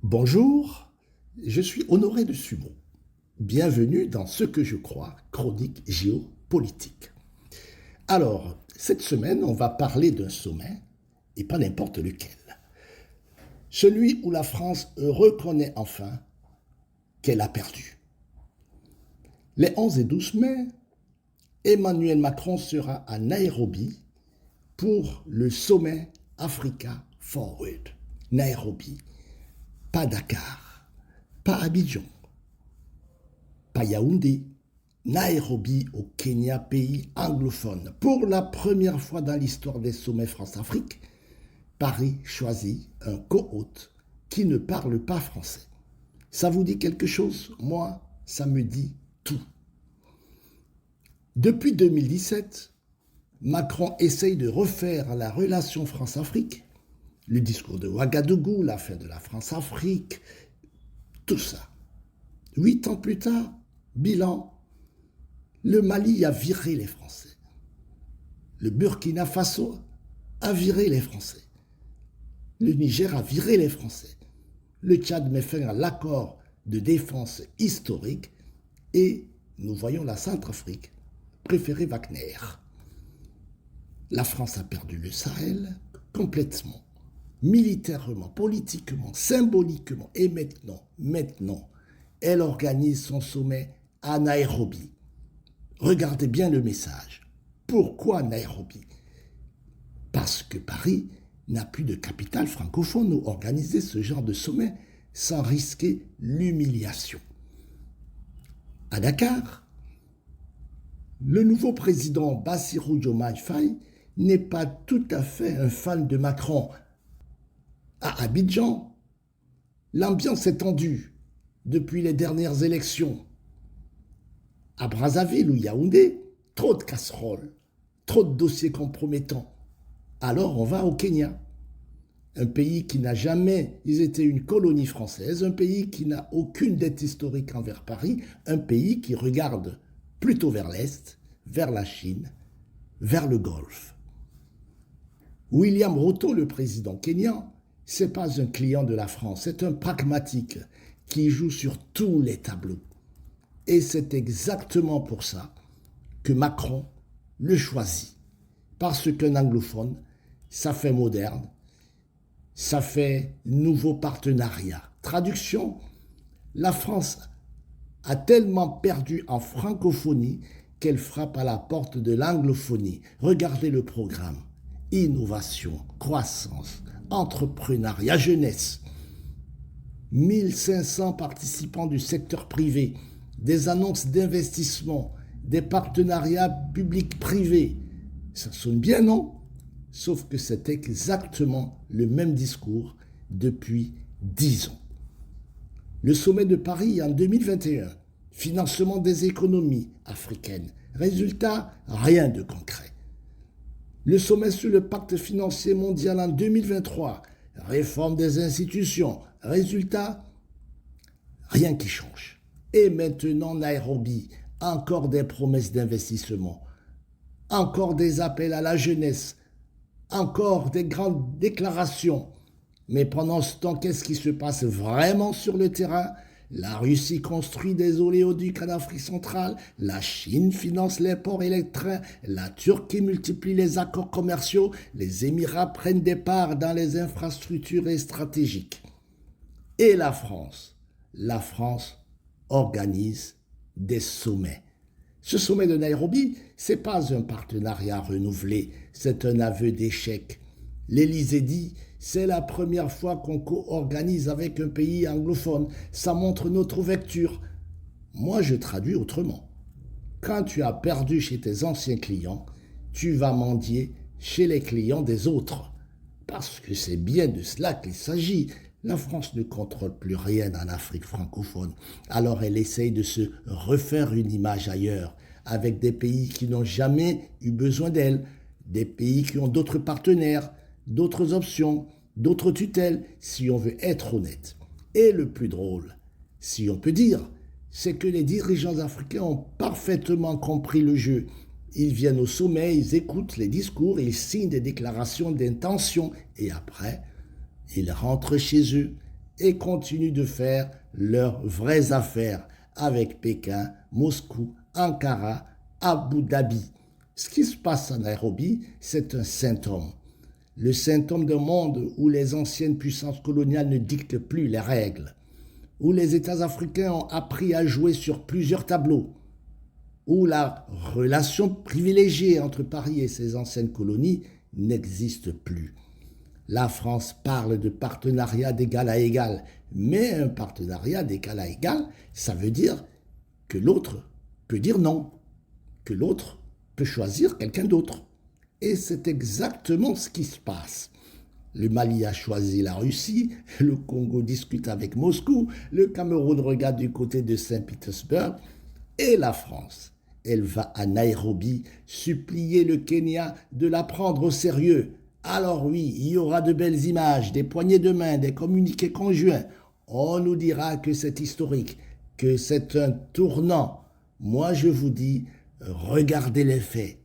Bonjour, je suis Honoré de Sumo. Bienvenue dans Ce que je crois, chronique géopolitique. Alors, cette semaine, on va parler d'un sommet, et pas n'importe lequel. Celui où la France reconnaît enfin qu'elle a perdu. Les 11 et 12 mai, Emmanuel Macron sera à Nairobi pour le sommet Africa Forward. Nairobi, pas Dakar, pas Abidjan, pas Yaoundé, Nairobi au Kenya, pays anglophone. Pour la première fois dans l'histoire des sommets France-Afrique, Paris choisit un co-hôte qui ne parle pas français. Ça vous dit quelque chose? Moi, ça me dit tout. Depuis 2017, Macron essaye de refaire la relation France-Afrique, le discours de Ouagadougou, la fin de la France-Afrique, tout ça. 8 ans plus tard, bilan, le Mali a viré les Français. Le Burkina Faso a viré les Français. Le Niger a viré les Français. Le Tchad met fin à l'accord de défense historique et nous voyons la Centrafrique préférer Wagner. La France a perdu le Sahel complètement, militairement, politiquement, symboliquement. Et maintenant, elle organise son sommet à Nairobi. Regardez bien le message. Pourquoi Nairobi? Parce que Paris n'a plus de capitale francophone où organiser ce genre de sommet sans risquer l'humiliation. À Dakar, le nouveau président Bassirou Diomaye Faye n'est pas tout à fait un fan de Macron. À Abidjan, l'ambiance est tendue depuis les dernières élections. À Brazzaville ou Yaoundé, trop de casseroles, trop de dossiers compromettants. Alors on va au Kenya, un pays qui n'a jamais été une colonie française, un pays qui n'a aucune dette historique envers Paris, un pays qui regarde plutôt vers l'Est, vers la Chine, vers le Golfe. William Ruto, le président kényan, ce n'est pas un client de la France, c'est un pragmatique qui joue sur tous les tableaux. Et c'est exactement pour ça que Macron le choisit. Parce qu'un anglophone, ça fait moderne, ça fait nouveau partenariat. Traduction, la France a tellement perdu en francophonie qu'elle frappe à la porte de l'anglophonie. Regardez le programme. Innovation, croissance, entrepreneuriat, jeunesse. 1500 participants du secteur privé, des annonces d'investissement, des partenariats publics-privés. Ça sonne bien, non? Sauf que c'est exactement le même discours depuis 10 ans. Le sommet de Paris en 2021, financement des économies africaines. Résultat, rien de concret. Le sommet sur le pacte financier mondial en 2023, réforme des institutions. Résultat, rien qui change. Et maintenant Nairobi, encore des promesses d'investissement, encore des appels à la jeunesse, encore des grandes déclarations. Mais pendant ce temps, qu'est-ce qui se passe vraiment sur le terrain? La Russie construit des oléoducs en Afrique centrale, la Chine finance les ports et les trains, la Turquie multiplie les accords commerciaux, les Émirats prennent des parts dans les infrastructures stratégiques. Et la France organise des sommets. Ce sommet de Nairobi, ce n'est pas un partenariat renouvelé, c'est un aveu d'échec. L'Élysée dit, c'est la première fois qu'on co-organise avec un pays anglophone. Ça montre notre ouverture. Moi, je traduis autrement. Quand tu as perdu chez tes anciens clients, tu vas mendier chez les clients des autres. Parce que c'est bien de cela qu'il s'agit. La France ne contrôle plus rien en Afrique francophone. Alors elle essaye de se refaire une image ailleurs, avec des pays qui n'ont jamais eu besoin d'elle, des pays qui ont d'autres partenaires, d'autres options, d'autres tutelles, si on veut être honnête. Et le plus drôle, si on peut dire, c'est que les dirigeants africains ont parfaitement compris le jeu. Ils viennent au sommet, ils écoutent les discours, ils signent des déclarations d'intention et après, ils rentrent chez eux et continuent de faire leurs vraies affaires avec Pékin, Moscou, Ankara, Abu Dhabi. Ce qui se passe à Nairobi, c'est un symptôme. Le symptôme d'un monde où les anciennes puissances coloniales ne dictent plus les règles, où les États africains ont appris à jouer sur plusieurs tableaux, où la relation privilégiée entre Paris et ses anciennes colonies n'existe plus. La France parle de partenariat d'égal à égal, mais un partenariat d'égal à égal, ça veut dire que l'autre peut dire non, que l'autre peut choisir quelqu'un d'autre. Et c'est exactement ce qui se passe. Le Mali a choisi la Russie, le Congo discute avec Moscou, le Cameroun regarde du côté de Saint-Pétersbourg, et la France, elle va à Nairobi supplier le Kenya de la prendre au sérieux. Alors oui, il y aura de belles images, des poignées de main, des communiqués conjoints. On nous dira que c'est historique, que c'est un tournant. Moi je vous dis, regardez les faits.